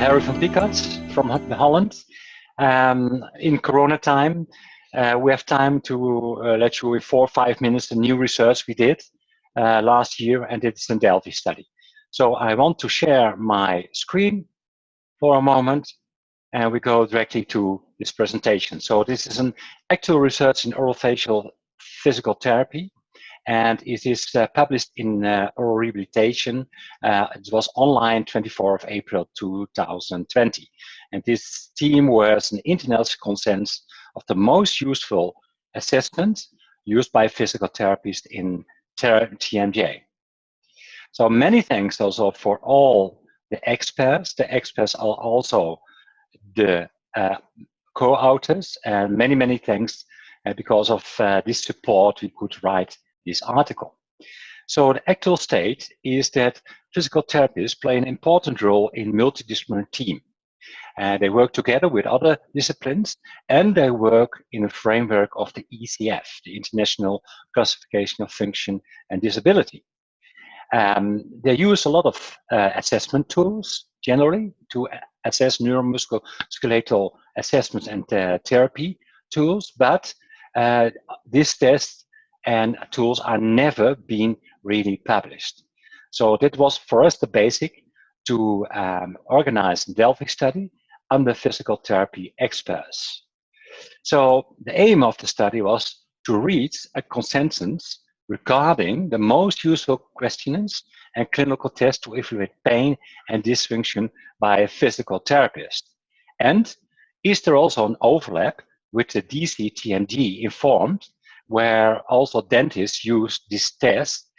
Harry von Piekartz from Holland. In Corona time, we have time to let you in 4 or 5 minutes the new research we did last year, and it's a Delphi study. So I want to share my screen for a moment, and we go directly to this presentation. So this is an actual research in orofacial physical therapy, and it is published in Oral Rehabilitation. It was online 24th of April 2020. And this theme was an international consensus of the most useful assessment used by physical therapists in TMD. So many thanks also for all the experts. The experts are also the co-authors, and many thanks because of this support we could write this article. So the actual state is that physical therapists play an important role in multidisciplinary team. They work together with other disciplines, and they work in a framework of the ECF, the International Classification of Function and Disability. They use a lot of assessment tools generally to assess neuromusculoskeletal assessments and therapy tools, but this test and tools are never been really published. So that was for us the basic to organize a Delphi study under physical therapy experts. So the aim of the study was to reach a consensus regarding the most useful questionnaires and clinical tests to evaluate pain and dysfunction by a physical therapist. And is there also an overlap with the DC TMD informed, where also dentists use this test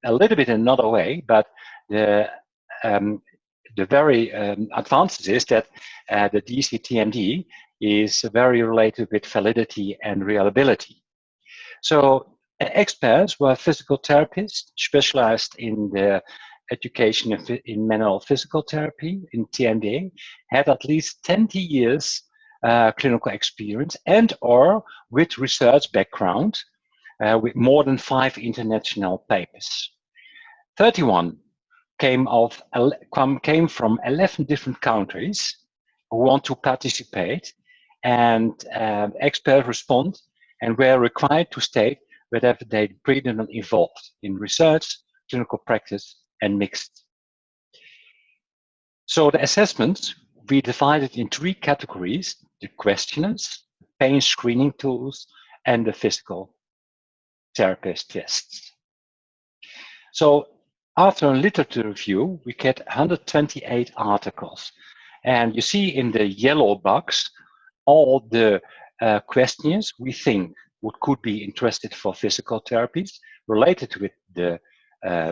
a little bit in another way, but the very advantage is that the DC TMD is very related with validity and reliability. So experts were physical therapists specialized in the education in manual physical therapy in TMD, had at least 20 years clinical experience and or with research background with more than 5 international papers. 31 came from 11 different countries who want to participate, and experts respond and were required to state whether they predominantly involved in research, clinical practice, and mixed. So the assessments we divided in 3 categories: the questionnaires, pain screening tools, and the physical therapist tests. So after a literature review, we get 128 articles. And you see in the yellow box all the questionnaires we think could be interested for physical therapies related with the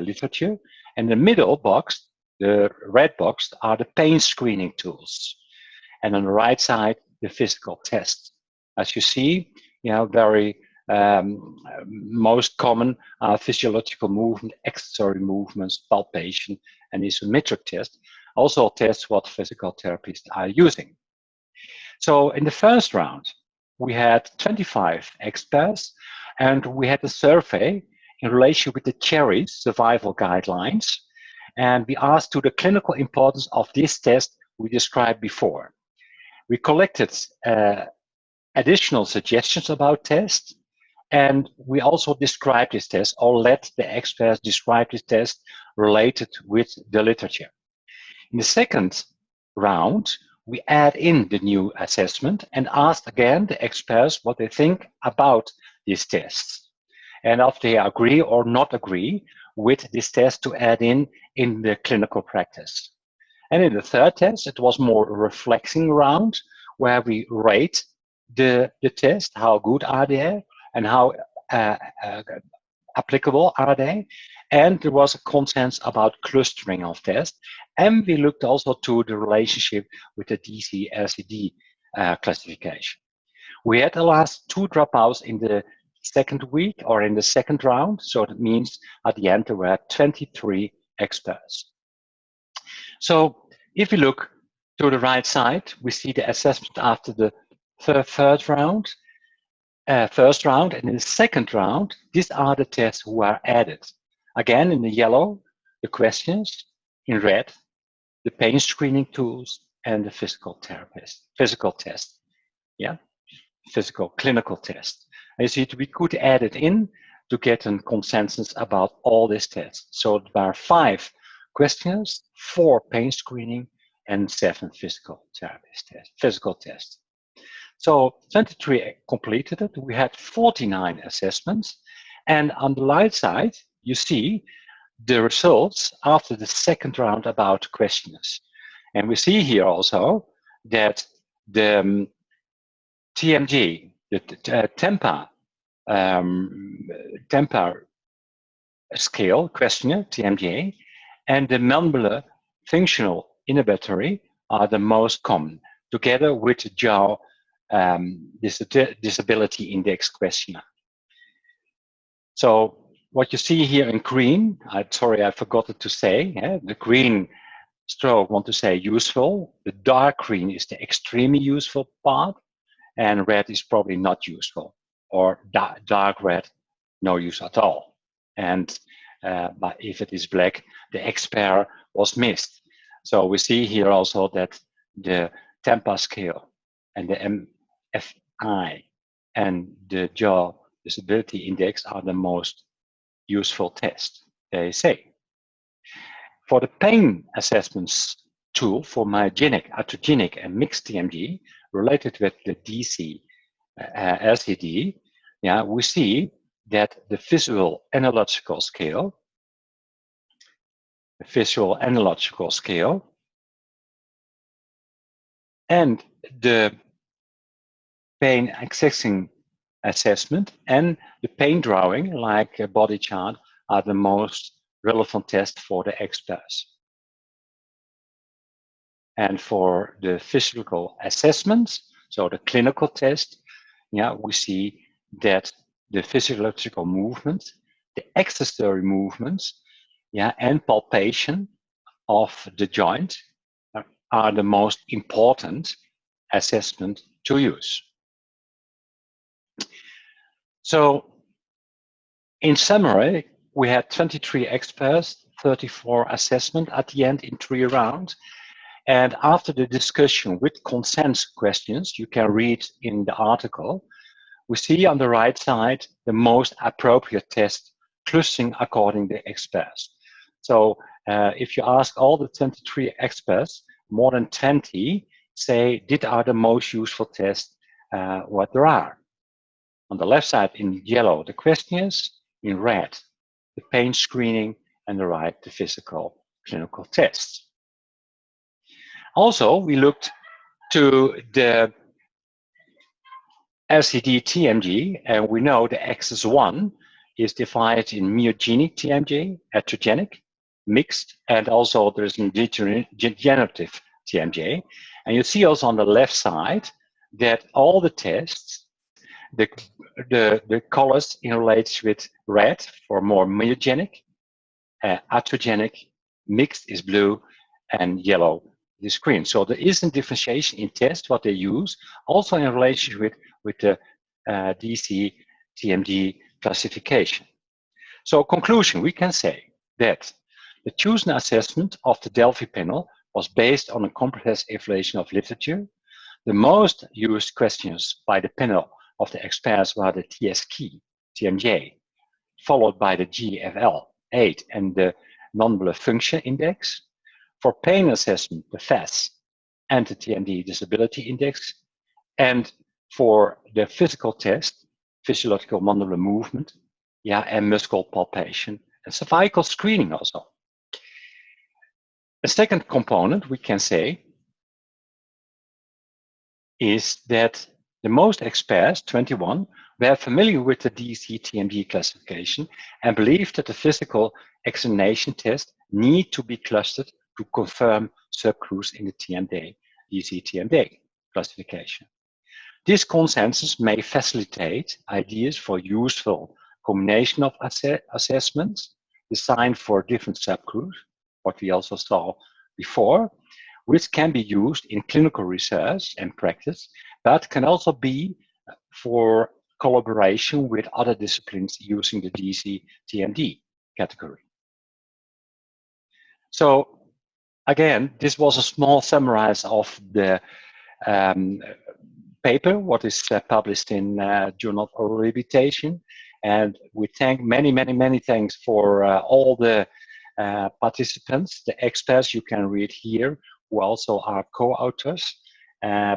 literature. And the middle box, the red box, are the pain screening tools. And on the right side, the physical tests. As you see, very most common are physiological movement, accessory movements, palpation, and isometric tests. Also tests what physical therapists are using. So in the first round, we had 25 experts, and we had a survey in relation with the CHERI survival guidelines. And we asked to the clinical importance of this test we described before. We collected additional suggestions about tests, and we also described this test, or let the experts describe this test related with the literature. In the second round, we add in the new assessment and asked again the experts what they think about these tests, and if they agree or not agree with this test to add in the clinical practice. And in the third test, it was more a reflecting round where we rate the test, how good are they, and how applicable are they. And there was a consensus about clustering of tests. And we looked also to the relationship with the DC-LCD classification. We had the last 2 dropouts in the second week or in the second round. So that means at the end there were 23 experts. So if we look to the right side, we see the assessment after the first round, and in the second round, these are the tests who are added. Again, in the yellow, the questions, in red, the pain screening tools, and the physical test. Yeah, physical clinical test. And so we could add it in to get a consensus about all these tests. So there are 5 questionnaires, 4 pain screening, and 7 physical tests. So 23 completed it. We had 49 assessments. And on the right side, you see the results after the second round about questionnaires. And we see here also that the TMG, the TEMPA scale questionnaire, TMJ, and the Mumble functional inhibitory are the most common, together with the JOR disability index questionnaire. So what you see here in green, sorry, I forgot to say, the green stroke want to say useful, the dark green is the extremely useful part, and red is probably not useful, or dark red, no use at all. And but if it is black, the expert was missed. So we see here also that the TEMPA scale and the MFI and the JOR disability index are the most useful tests, they say. For the pain assessments tool for myogenic, iatrogenic, and mixed TMD related with the DC LCD, we see that the visual analogical scale, and the pain accessing assessment and the pain drawing, like a body chart, are the most relevant tests for the experts. And for the physical assessments, so the clinical test, we see that the physiological movements, the accessory movements, and palpation of the joint are the most important assessment to use. So, in summary, we had 23 experts, 34 assessment at the end in 3 rounds. And after the discussion with consent questions, you can read in the article, we see on the right side the most appropriate test clustering according to experts. So if you ask all the 23 experts, more than 20 say these are the most useful tests what there are. On the left side in yellow, the questionnaires, in red, the pain screening, and the right, the physical clinical tests. Also, we looked to the LCD TMG, and we know the axis 1 is divided in myogenic TMG, heterogenic, mixed, and also there's a degenerative TMJ. And you see also on the left side that all the tests, the colors in relation with red for more myogenic, heterogenic, mixed is blue, and yellow is green. So there is a differentiation in tests what they use, also in relation with the DC TMD classification. So conclusion, we can say that the chosen assessment of the Delphi panel was based on a comprehensive evaluation of literature. The most used questions by the panel of the experts were the TSK, TMJ, followed by the GFL-8 and the Mumble function index. For pain assessment, the FAS and the TMD disability index. And for the physical test, physiological mandibular movement, and muscle palpation, and cervical screening also. A second component we can say is that the most experts, 21, were familiar with the DC-TMD classification and believe that the physical examination test need to be clustered to confirm subgroups in the TMD, DC-TMD classification. This consensus may facilitate ideas for useful combination of assessments designed for different subgroups, what we also saw before, which can be used in clinical research and practice, but can also be for collaboration with other disciplines using the DC-TMD category. So Again, this was a small summary of the paper, what is published in Journal of Rehabilitation. And we thank many thanks for all the participants, the experts you can read here, who also are co-authors,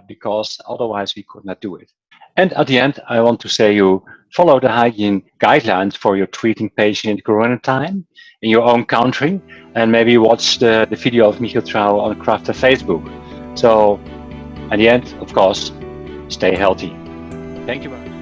because otherwise we could not do it. And at the end, I want to say you follow the hygiene guidelines for your treating patient in Corona time in your own country, and maybe watch the video of Michiel Trouw on Crafter Facebook. So, at the end, of course, stay healthy. Thank you very much.